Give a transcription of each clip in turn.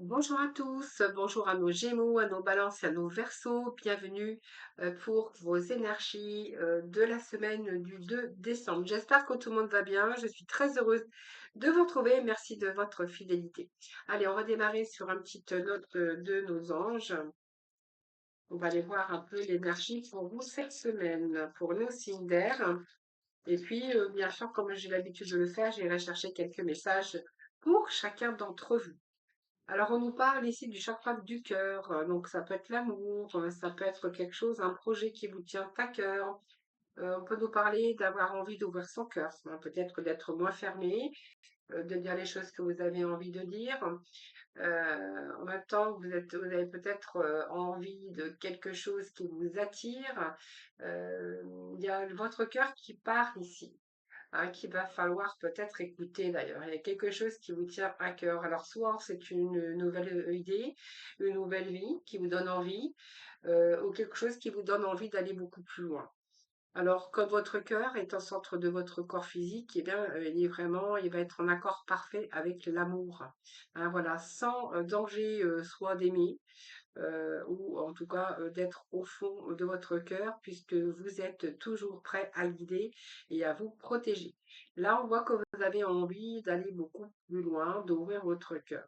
Bonjour à tous, bonjour à nos Gémeaux, à nos Balances et à nos Verseaux. Bienvenue pour vos énergies de la semaine du 2 décembre. J'espère que tout le monde va bien. Je suis très heureuse de vous retrouver. Merci de votre fidélité. Allez, on va démarrer sur une petite note de nos anges. On va aller voir un peu l'énergie pour vous cette semaine, pour nos signes d'air. Et puis, bien sûr, comme j'ai l'habitude de le faire, j'irai chercher quelques messages pour chacun d'entre vous. Alors, on nous parle ici du chakra du cœur, donc ça peut être l'amour, ça peut être quelque chose, un projet qui vous tient à cœur. On peut nous parler d'avoir envie d'ouvrir son cœur, peut-être d'être moins fermé, de dire les choses que vous avez envie de dire. En même temps, vous avez peut-être envie de quelque chose qui vous attire. Euh, il y a votre cœur qui part ici, hein, qu'il va falloir peut-être écouter d'ailleurs. Il y a quelque chose qui vous tient à cœur. Alors, soit c'est une nouvelle idée, une nouvelle vie qui vous donne envie, ou quelque chose qui vous donne envie d'aller beaucoup plus loin. Alors, comme votre cœur est au centre de votre corps physique, eh bien, il va être en accord parfait avec l'amour. Hein, voilà, sans danger soit d'aimer, ou en tout cas d'être au fond de votre cœur, puisque vous êtes toujours prêt à guider et à vous protéger. Là, on voit que vous avez envie d'aller beaucoup plus loin, d'ouvrir votre cœur.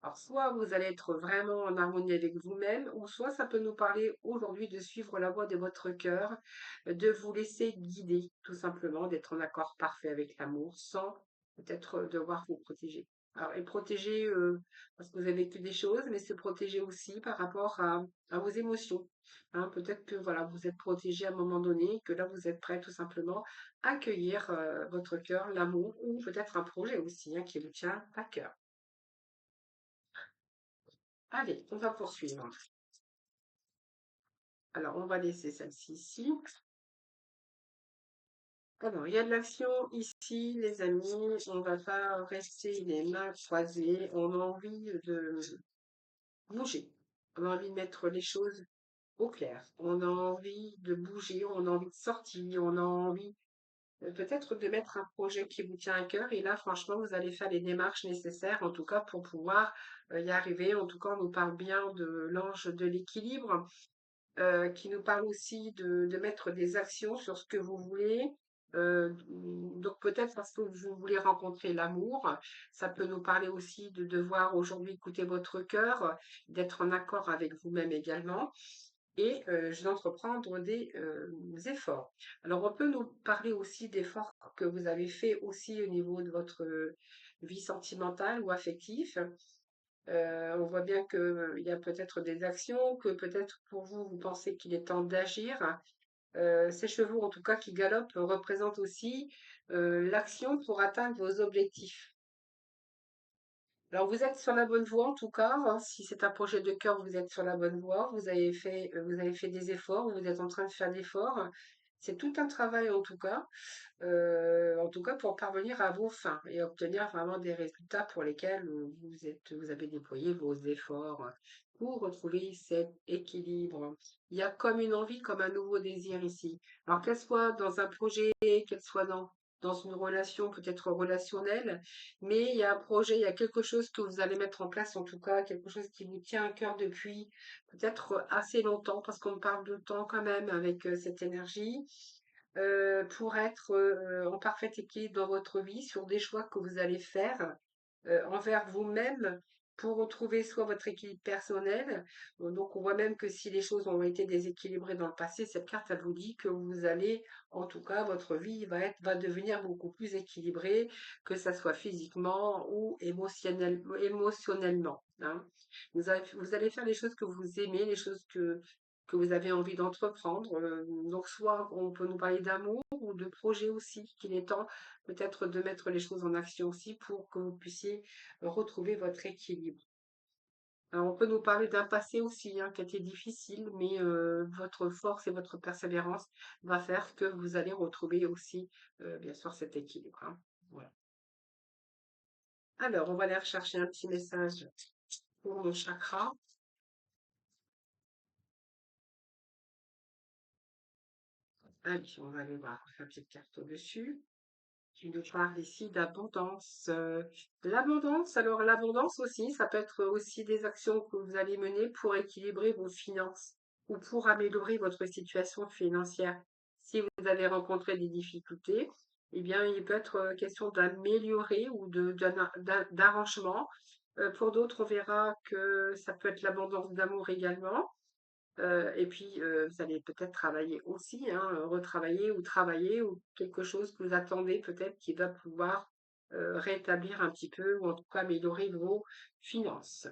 Alors, soit vous allez être vraiment en harmonie avec vous-même, ou soit ça peut nous parler aujourd'hui de suivre la voie de votre cœur, de vous laisser guider, tout simplement, d'être en accord parfait avec l'amour, sans peut-être devoir vous protéger. Alors, et protéger parce que vous avez vécu des choses, mais se protéger aussi par rapport à vos émotions. Hein, peut-être que voilà, vous êtes protégé à un moment donné, que là vous êtes prêt tout simplement à accueillir votre cœur, l'amour, ou peut-être un projet aussi hein, qui vous tient à cœur. Allez, on va poursuivre. Alors, on va laisser celle-ci ici. Alors, il y a de l'action ici, les amis. On va pas rester les mains croisées. On a envie de bouger. On a envie de mettre les choses au clair. On a envie de bouger, on a envie de sortir, on a envie peut-être de mettre un projet qui vous tient à cœur. Et là, franchement, vous allez faire les démarches nécessaires, en tout cas, pour pouvoir y arriver. En tout cas, on nous parle bien de l'ange de l'équilibre. Qui nous parle aussi de mettre des actions sur ce que vous voulez. Donc peut-être parce que vous voulez rencontrer l'amour, ça peut nous parler aussi de devoir aujourd'hui écouter votre cœur, d'être en accord avec vous-même également et d'entreprendre des efforts. Alors on peut nous parler aussi d'efforts que vous avez fait aussi au niveau de votre vie sentimentale ou affective. On voit bien qu'il y a peut-être des actions, que peut-être pour vous, vous pensez qu'il est temps d'agir. Ces chevaux, en tout cas, qui galopent, représentent aussi l'action pour atteindre vos objectifs. Alors, vous êtes sur la bonne voie, en tout cas, hein. Si c'est un projet de cœur, vous êtes sur la bonne voie. Vous avez fait des efforts, vous êtes en train de faire d'efforts. C'est tout un travail, en tout cas pour parvenir à vos fins et obtenir vraiment des résultats pour lesquels vous avez déployé vos efforts pour retrouver cet équilibre. Il y a comme une envie, comme un nouveau désir ici. Alors qu'elle soit dans un projet, qu'elle soit dans une relation peut-être relationnelle, mais il y a un projet, il y a quelque chose que vous allez mettre en place, en tout cas, quelque chose qui vous tient à cœur depuis peut-être assez longtemps, parce qu'on parle de temps quand même avec cette énergie pour être en parfait équilibre dans votre vie sur des choix que vous allez faire envers vous-même pour retrouver soit votre équilibre personnel. Donc, on voit même que si les choses ont été déséquilibrées dans le passé, cette carte, elle vous dit que vous allez, en tout cas, votre vie va devenir beaucoup plus équilibrée, que ça soit physiquement ou émotionnellement. Hein. Vous allez faire les choses que vous aimez, les choses que vous avez envie d'entreprendre. Donc, soit on peut nous parler d'amour ou de projet aussi, qu'il est temps peut-être de mettre les choses en action aussi pour que vous puissiez retrouver votre équilibre. Alors, on peut nous parler d'un passé aussi hein, qui a été difficile, mais votre force et votre persévérance va faire que vous allez retrouver aussi, bien sûr, cet équilibre. Hein. Voilà. Alors, on va aller rechercher un petit message pour nos chakras. Allez, on va aller voir la petite carte au-dessus. Tu nous parles ici d'abondance. L'abondance, alors l'abondance aussi, ça peut être aussi des actions que vous allez mener pour équilibrer vos finances ou pour améliorer votre situation financière. Si vous avez rencontré des difficultés, eh bien, il peut être question d'améliorer ou d'arrangement. Pour d'autres, on verra que ça peut être l'abondance d'amour également. Et puis, vous allez peut-être travailler aussi, hein, retravailler ou travailler ou quelque chose que vous attendez peut-être qui va pouvoir rétablir un petit peu ou en tout cas améliorer vos finances.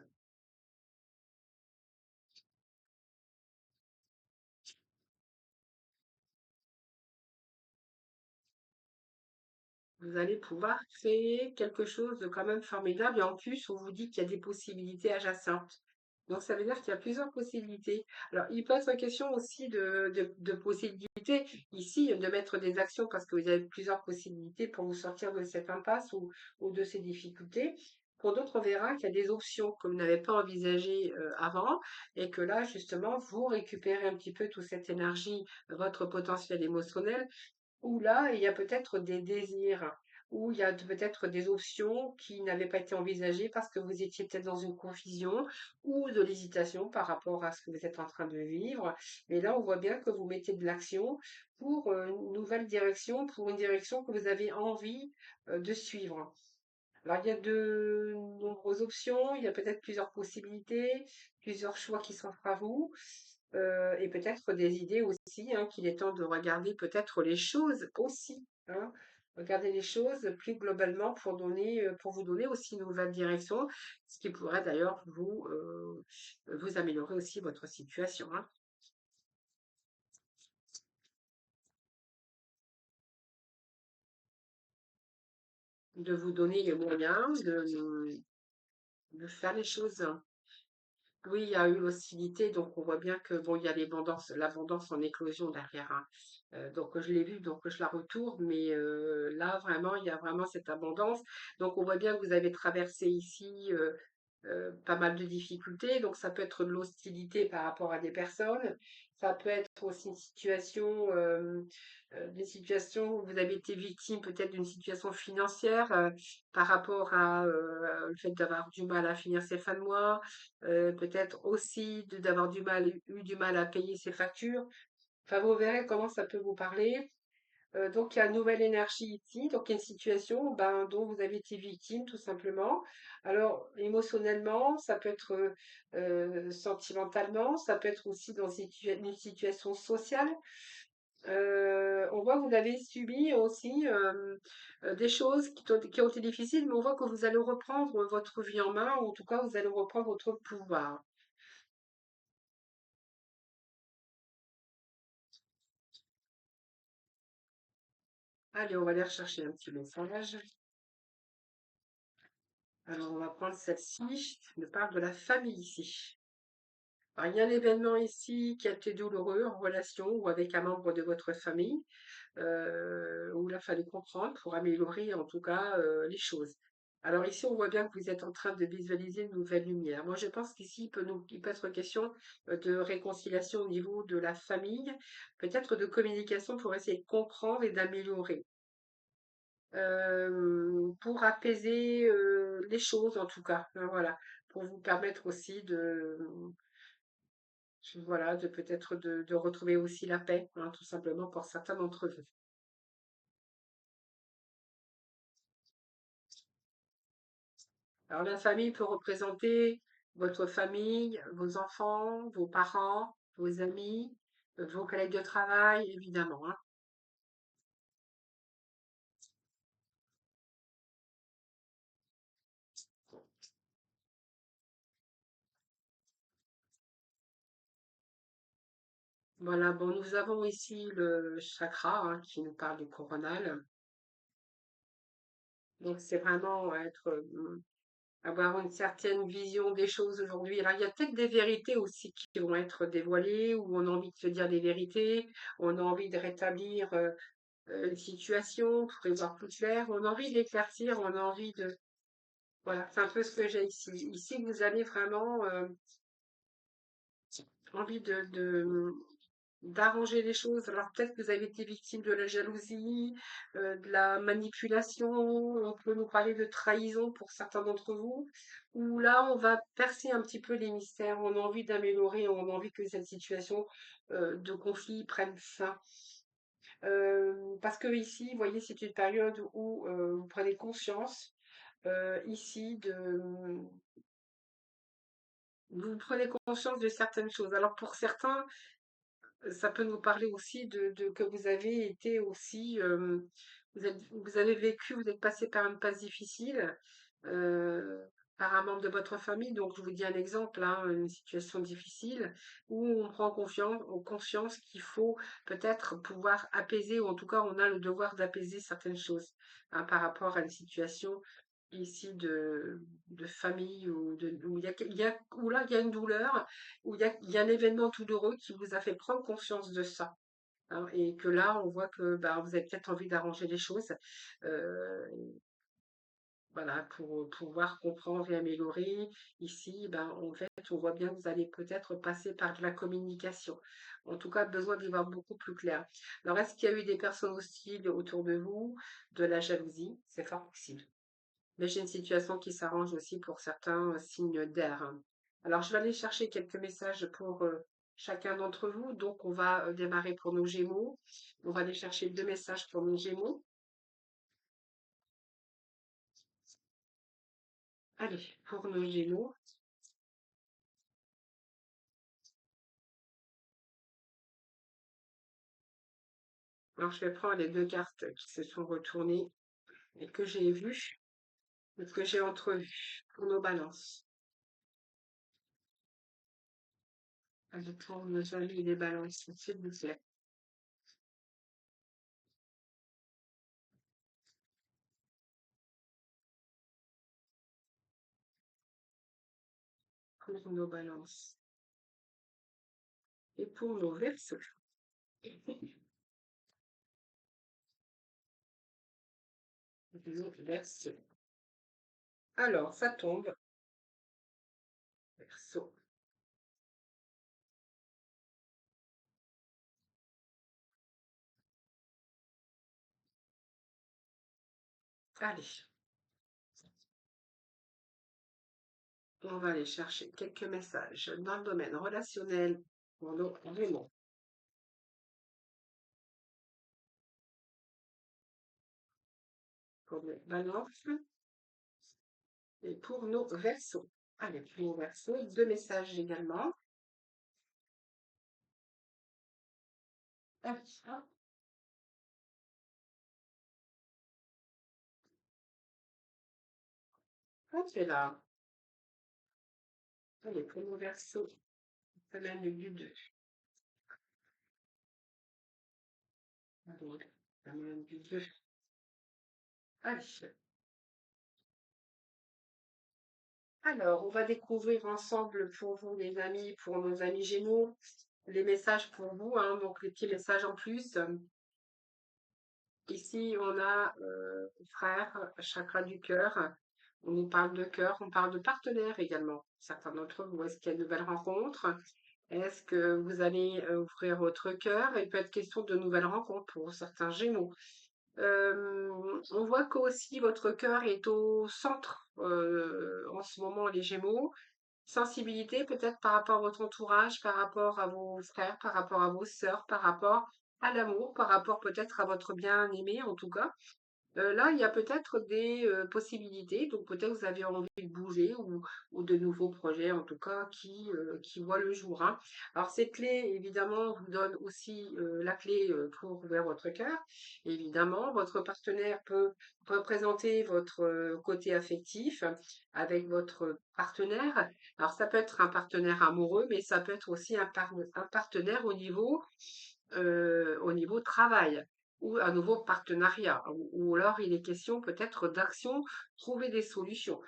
Vous allez pouvoir créer quelque chose de quand même formidable et en plus, on vous dit qu'il y a des possibilités adjacentes. Donc, ça veut dire qu'il y a plusieurs possibilités. Alors, il peut être question aussi de possibilités ici, de mettre des actions parce que vous avez plusieurs possibilités pour vous sortir de cette impasse ou de ces difficultés. Pour d'autres, on verra qu'il y a des options que vous n'avez pas envisagées avant et que là, justement, vous récupérez un petit peu toute cette énergie, votre potentiel émotionnel où là, il y a peut-être des désirs, où il y a peut-être des options qui n'avaient pas été envisagées parce que vous étiez peut-être dans une confusion ou de l'hésitation par rapport à ce que vous êtes en train de vivre. Mais là, on voit bien que vous mettez de l'action pour une nouvelle direction, pour une direction que vous avez envie de suivre. Alors, il y a de nombreuses options, il y a peut-être plusieurs possibilités, plusieurs choix qui s'offrent à vous, et peut-être des idées aussi, hein, qu'il est temps de regarder peut-être les choses aussi, hein. Regarder les choses plus globalement pour vous donner aussi une nouvelle direction, ce qui pourrait d'ailleurs vous améliorer aussi votre situation, hein. De vous donner les moyens de faire les choses. Oui, il y a eu l'hostilité, donc on voit bien que bon, il y a l'abondance en éclosion derrière, hein. Donc je l'ai vu, donc je la retourne, mais là vraiment, il y a vraiment cette abondance. Donc on voit bien que vous avez traversé ici pas mal de difficultés. Donc ça peut être de l'hostilité par rapport à des personnes, ça peut être aussi une situation, des situations où vous avez été victime peut-être d'une situation financière par rapport à le fait d'avoir du mal à finir ses fins de mois peut-être aussi d'avoir eu du mal à payer ses factures. Enfin, vous verrez comment ça peut vous parler. Donc, il y a une nouvelle énergie ici, donc il y a une situation ben, dont vous avez été victime, tout simplement. Alors, émotionnellement, ça peut être sentimentalement, ça peut être aussi dans une situation sociale. On voit que vous avez subi aussi des choses qui ont été difficiles, mais on voit que vous allez reprendre votre vie en main, ou en tout cas, vous allez reprendre votre pouvoir. Allez, on va aller rechercher un petit message. Alors, on va prendre celle-ci. Elle nous parle de la famille ici. Alors, il y a un événement ici qui a été douloureux en relation ou avec un membre de votre famille, où il a fallu comprendre pour améliorer en tout cas les choses. Alors ici, on voit bien que vous êtes en train de visualiser une nouvelle lumière. Moi, je pense qu'ici, il peut être question de réconciliation au niveau de la famille, peut-être de communication pour essayer de comprendre et d'améliorer. Pour apaiser les choses en tout cas, hein, voilà, pour vous permettre aussi voilà, de peut-être de retrouver aussi la paix, hein, tout simplement pour certains d'entre vous. Alors la famille peut représenter votre famille, vos enfants, vos parents, vos amis, vos collègues de travail, évidemment, hein. Voilà, bon, nous avons ici le chakra hein, qui nous parle du coronal. Donc c'est vraiment être avoir une certaine vision des choses aujourd'hui. Alors, il y a peut-être des vérités aussi qui vont être dévoilées, où on a envie de se dire des vérités, on a envie de rétablir une situation pour y voir plus clair, on a envie d'éclaircir, on a envie de... Voilà, c'est un peu ce que j'ai ici. Ici, vous avez vraiment envie d'arranger les choses. Alors peut-être que vous avez été victime de la jalousie, de la manipulation, on peut nous parler de trahison pour certains d'entre vous, où là on va percer un petit peu les mystères, on a envie d'améliorer, on a envie que cette situation de conflit prenne fin. Parce que ici, vous voyez, c'est une période où vous prenez conscience ici vous prenez conscience de certaines choses. Alors pour certains, ça peut nous parler aussi de que vous avez été aussi, vous avez vécu, vous êtes passé par une passe difficile, euh, par un membre de votre famille. Donc, je vous dis un exemple, hein, une situation difficile où on prend conscience qu'il faut peut-être pouvoir apaiser, ou en tout cas, on a le devoir d'apaiser certaines choses hein, par rapport à une situation ici de famille où où là il y a une douleur, où il y a un événement douloureux qui vous a fait prendre conscience de ça. Hein, et que là, on voit que bah, vous avez peut-être envie d'arranger les choses, euh, voilà, pour pouvoir comprendre et améliorer. Ici, ben, en fait, on voit bien que vous allez peut-être passer par de la communication. En tout cas, besoin d'y voir beaucoup plus clair. Alors, est-ce qu'il y a eu des personnes hostiles autour de vous, de la jalousie? C'est fort possible. Mais j'ai une situation qui s'arrange aussi pour certains signes d'air. Hein. Alors, je vais aller chercher quelques messages pour chacun d'entre vous. Donc, on va démarrer pour nos Gémeaux. On va aller chercher 2 messages pour nos Gémeaux. Allez, pour nos Gémeaux. Alors, je vais prendre les 2 cartes qui se sont retournées et que j'ai vues, et que j'ai entrevues pour nos balances. Allez, pour nos amis les balances, s'il vous plaît. Pour nos balances. Et pour nos versos. Nos versos. Alors, ça tombe. Verseau. Allez, on va aller chercher quelques messages dans le domaine relationnel pour nos Gémeaux, pour nos balances et pour nos versos. Allez, pour nos versos, 2 messages également. Ah, ah, c'est là. Allez, pour nos versos, semaine du 2. Allez, semaine du 2. Allez. Alors, on va découvrir ensemble pour vous, les amis, pour nos amis Gémeaux, les messages pour vous, hein, donc les petits messages en plus. Ici, on a frère, chakra du cœur. On nous parle de cœur, on parle de partenaire également. Certains d'entre vous, est-ce qu'il y a de nouvelles rencontres? Est-ce que vous allez ouvrir votre cœur? Il peut être question de nouvelles rencontres pour certains Gémeaux. On voit qu'aussi votre cœur est au centre en ce moment, les Gémeaux. Sensibilité peut-être par rapport à votre entourage, par rapport à vos frères, par rapport à vos sœurs, par rapport à l'amour, par rapport peut-être à votre bien-aimé en tout cas. Là, il y a peut-être des possibilités, donc peut-être vous avez envie de bouger ou de nouveaux projets en tout cas qui voient le jour. Hein. Alors cette clé, évidemment, vous donne aussi la clé pour ouvrir votre cœur. Évidemment, votre partenaire peut représenter votre côté affectif avec votre partenaire. Alors ça peut être un partenaire amoureux, mais ça peut être aussi un partenaire au niveau travail ou un nouveau partenariat, ou alors il est question peut-être d'action, trouver des solutions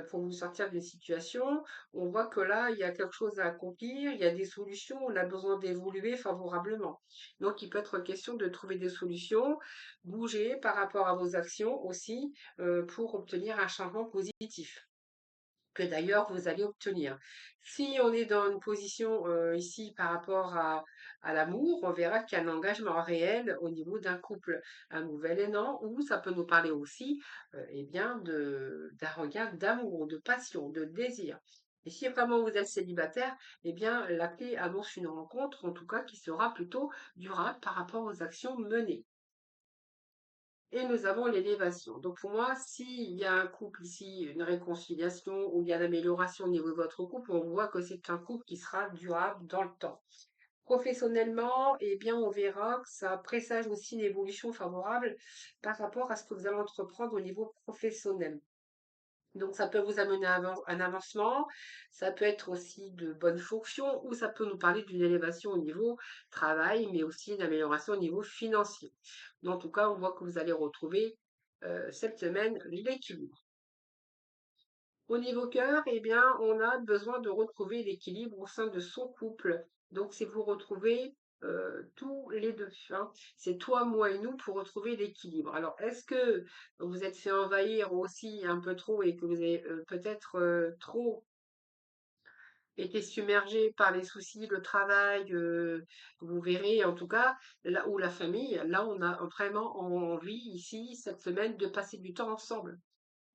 pour vous sortir des situations. On voit que là, il y a quelque chose à accomplir, il y a des solutions, on a besoin d'évoluer favorablement. Donc, il peut être question de trouver des solutions, bouger par rapport à vos actions aussi pour obtenir un changement positif. que d'ailleurs vous allez obtenir. Si on est dans une position ici par rapport à l'amour, on verra qu'il y a un engagement réel au niveau d'un couple, un nouvel élan, ou ça peut nous parler aussi eh bien d'un regard d'amour, de passion, de désir. Et si vraiment vous êtes célibataire, eh bien la clé annonce une rencontre, en tout cas qui sera plutôt durable par rapport aux actions menées. Et nous avons l'élévation. Donc pour moi, s'il y a un couple ici, une réconciliation ou il y a l'amélioration au niveau de votre couple, on voit que c'est un couple qui sera durable dans le temps. Professionnellement, eh bien, on verra que ça présage aussi une évolution favorable par rapport à ce que vous allez entreprendre au niveau professionnel. Donc ça peut vous amener à un avancement, ça peut être aussi de bonnes fonctions ou ça peut nous parler d'une élévation au niveau travail, mais aussi une amélioration au niveau financier. Mais en tout cas, on voit que vous allez retrouver cette semaine l'équilibre. Au niveau cœur, eh bien, on a besoin de retrouver l'équilibre au sein de son couple. Donc, c'est vous retrouver tous les deux, hein. C'est toi, moi et nous pour retrouver l'équilibre. Alors, est-ce que vous êtes fait envahir aussi un peu trop et que vous avez peut-être trop été submergé par les soucis, le travail, vous verrez en tout cas, là où la famille, là on a vraiment envie ici, cette semaine, de passer du temps ensemble.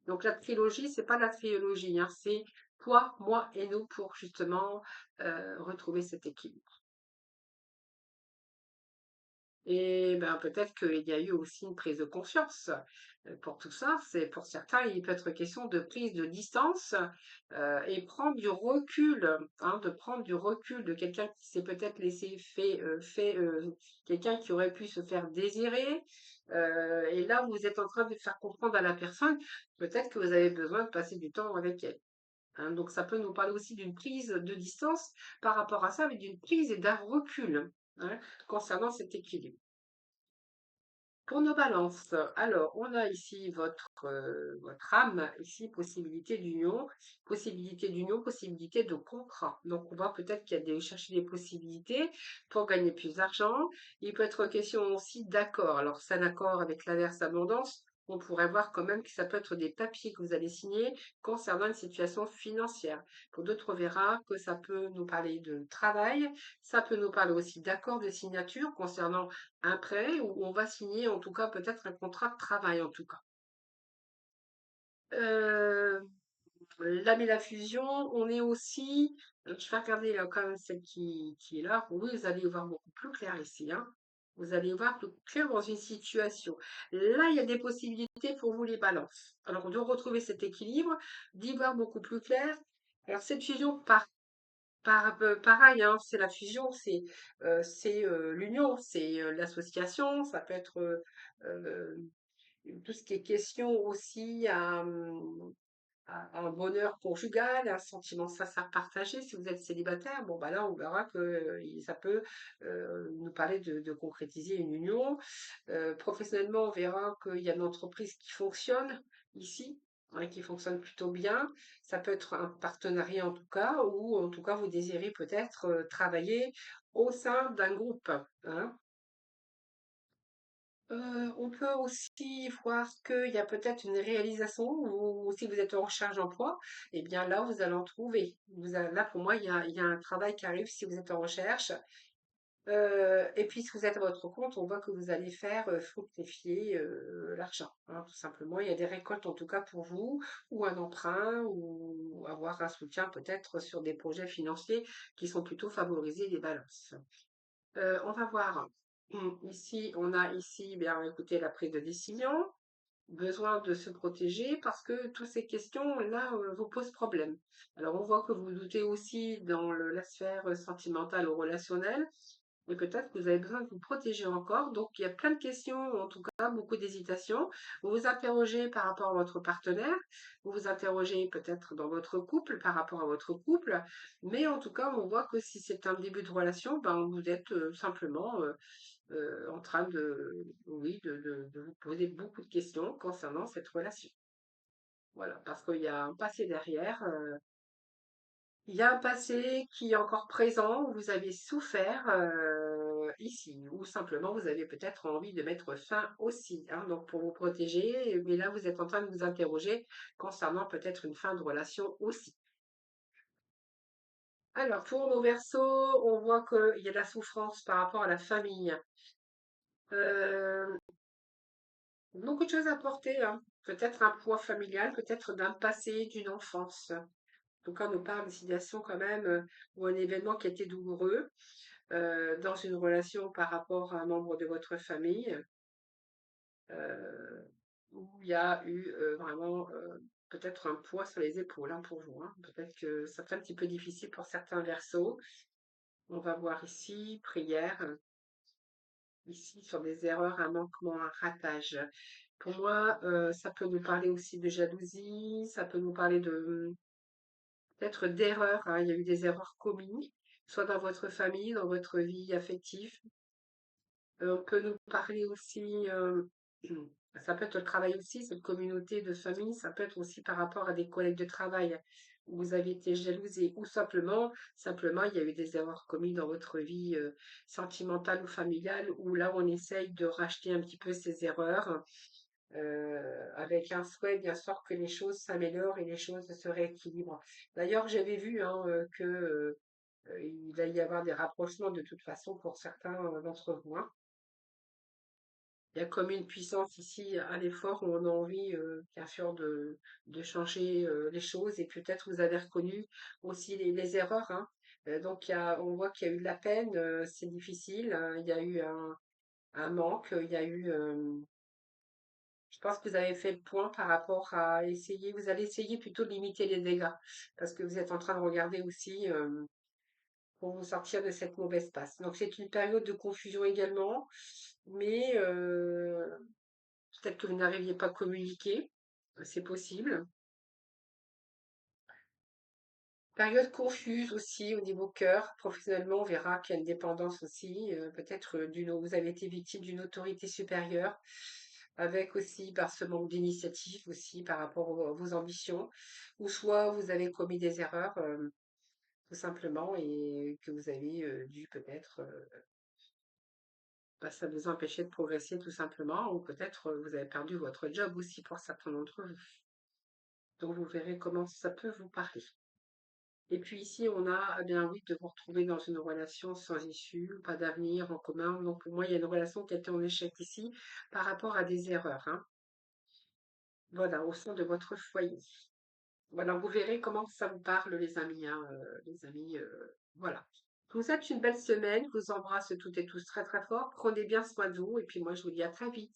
Donc la trilogie, c'est pas la trilogie, hein, c'est toi, moi et nous pour justement retrouver cet équilibre. Et ben peut-être qu'il y a eu aussi une prise de conscience pour tout ça. C'est pour certains, il peut être question de prise de distance et prendre du recul, hein, de prendre du recul de quelqu'un qui s'est peut-être laissé quelqu'un qui aurait pu se faire désirer. Et là, vous êtes en train de faire comprendre à la personne, peut-être que vous avez besoin de passer du temps avec elle. Hein. Donc ça peut nous parler aussi d'une prise de distance par rapport à ça, mais d'une prise et d'un recul, hein, concernant cet équilibre. Pour nos balances, alors on a ici votre âme, ici possibilité d'union, possibilité de contrat. Donc on voit peut-être qu'il y a chercher des possibilités pour gagner plus d'argent. Il peut être question aussi d'accord. Alors c'est un accord avec l'inverse abondance. On pourrait voir quand même que ça peut être des papiers que vous allez signer concernant une situation financière. Pour d'autres, on verra que ça peut nous parler de travail, ça peut nous parler aussi d'accord de signature concernant un prêt où on va signer en tout cas peut-être un contrat de travail en tout cas. Euh, L'âme et la fusion, on est aussi, je vais regarder là quand même celle qui est là. Oui, vous allez y voir beaucoup plus clair ici, hein. Vous allez y voir plus clair dans une situation. Là, il y a des possibilités pour vous les balances. Alors, de retrouver cet équilibre, d'y voir beaucoup plus clair. Alors, cette fusion, pareil, hein, c'est la fusion, c'est l'union, c'est l'association, ça peut être euh, tout ce qui est question aussi à un bonheur conjugal, un sentiment sincère partagé. Si vous êtes célibataire, bon, bah là, on verra que ça peut nous parler de concrétiser une union. Professionnellement, on verra qu'il y a une entreprise qui fonctionne ici, hein, qui fonctionne plutôt bien. Ça peut être un partenariat en tout cas, ou en tout cas, vous désirez peut-être travailler au sein d'un groupe, hein. On peut aussi voir qu'il y a peut-être une réalisation ou si vous êtes en recherche d'emploi, eh bien là, vous allez en trouver. Là, pour moi, il y a un travail qui arrive si vous êtes en recherche. Et puis, si vous êtes à votre compte, on voit que vous allez faire fructifier l'argent, hein, tout simplement. Il y a des récoltes en tout cas pour vous, ou un emprunt, ou avoir un soutien peut-être sur des projets financiers qui sont plutôt favorisés des balances. On va voir. Ici, on a ici, bien écoutez, la prise de décision, besoin de se protéger parce que toutes ces questions-là vous posent problème. Alors, on voit que vous doutez aussi dans la sphère sentimentale ou relationnelle, mais peut-être que vous avez besoin de vous protéger encore. Donc, il y a plein de questions, en tout cas, beaucoup d'hésitations. Vous vous interrogez par rapport à votre partenaire, vous vous interrogez peut-être dans votre couple, par rapport à votre couple, mais en tout cas, on voit que si c'est un début de relation, ben, vous êtes simplement en train oui, de vous poser beaucoup de questions concernant cette relation. Voilà, parce qu'il y a un passé derrière. Il y a un passé qui est encore présent, où vous avez souffert ici, ou simplement vous avez peut-être envie de mettre fin aussi, hein, donc pour vous protéger, mais là vous êtes en train de vous interroger concernant peut-être une fin de relation aussi. Alors pour nos versos, on voit qu'il y a de la souffrance par rapport à la famille. Euh, Beaucoup de choses à porter, hein. Peut-être un poids familial, peut-être d'un passé, d'une enfance. En tout cas, on nous parle d'une situation quand même ou un événement qui a été douloureux dans une relation par rapport à un membre de votre famille, euh, où il y a eu vraiment peut-être un poids sur les épaules, hein, pour vous, hein. Peut-être que ça fait un petit peu difficile pour certains versos. On va voir ici, prière, ici sur des erreurs, un manquement, un ratage. Pour moi, ça peut nous parler aussi de jalousie, ça peut nous parler de peut-être d'erreurs, hein. Il y a eu des erreurs commises, soit dans votre famille, dans votre vie affective. On peut nous parler aussi, ça peut être le travail aussi, cette communauté de famille, ça peut être aussi par rapport à des collègues de travail où vous avez été jalousé, ou simplement, il y a eu des erreurs commises dans votre vie sentimentale ou familiale, où là, on essaye de racheter un petit peu ces erreurs, avec un souhait, bien sûr, que les choses s'améliorent et les choses se rééquilibrent. D'ailleurs, j'avais vu hein, que il va y avoir des rapprochements de toute façon pour certains d'entre vous, hein. Il y a comme une puissance ici à l'effort où on a envie, bien sûr, de changer les choses et peut-être vous avez reconnu aussi les erreurs, hein. Donc, on voit qu'il y a eu de la peine, c'est difficile, hein. Il y a eu un manque, il y a eu, je pense que vous avez fait le point par rapport à essayer, vous allez essayer plutôt de limiter les dégâts parce que vous êtes en train de regarder aussi pour vous sortir de cette mauvaise passe. Donc, c'est une période de confusion également, mais peut-être que vous n'arriviez pas à communiquer, c'est possible. Période confuse aussi au niveau cœur. Professionnellement, on verra qu'il y a une dépendance aussi, peut-être vous avez été victime d'une autorité supérieure, avec aussi par ce manque d'initiative aussi par rapport à vos ambitions, ou soit vous avez commis des erreurs tout simplement et que vous avez dû peut-être, bah, ça vous empêcher de progresser tout simplement, ou peut-être vous avez perdu votre job aussi pour certains d'entre vous. Donc vous verrez comment ça peut vous parler. Et puis ici, on a, eh bien oui, de vous retrouver dans une relation sans issue, pas d'avenir en commun. Donc pour moi, il y a une relation qui a été en échec ici par rapport à des erreurs, hein. Voilà, au sein de votre foyer. Voilà, vous verrez comment ça vous parle, les amis, hein, les amis. Voilà. Je vous souhaite une belle semaine. Je vous embrasse toutes et tous très très fort. Prenez bien soin de vous. Et puis moi, je vous dis à très vite.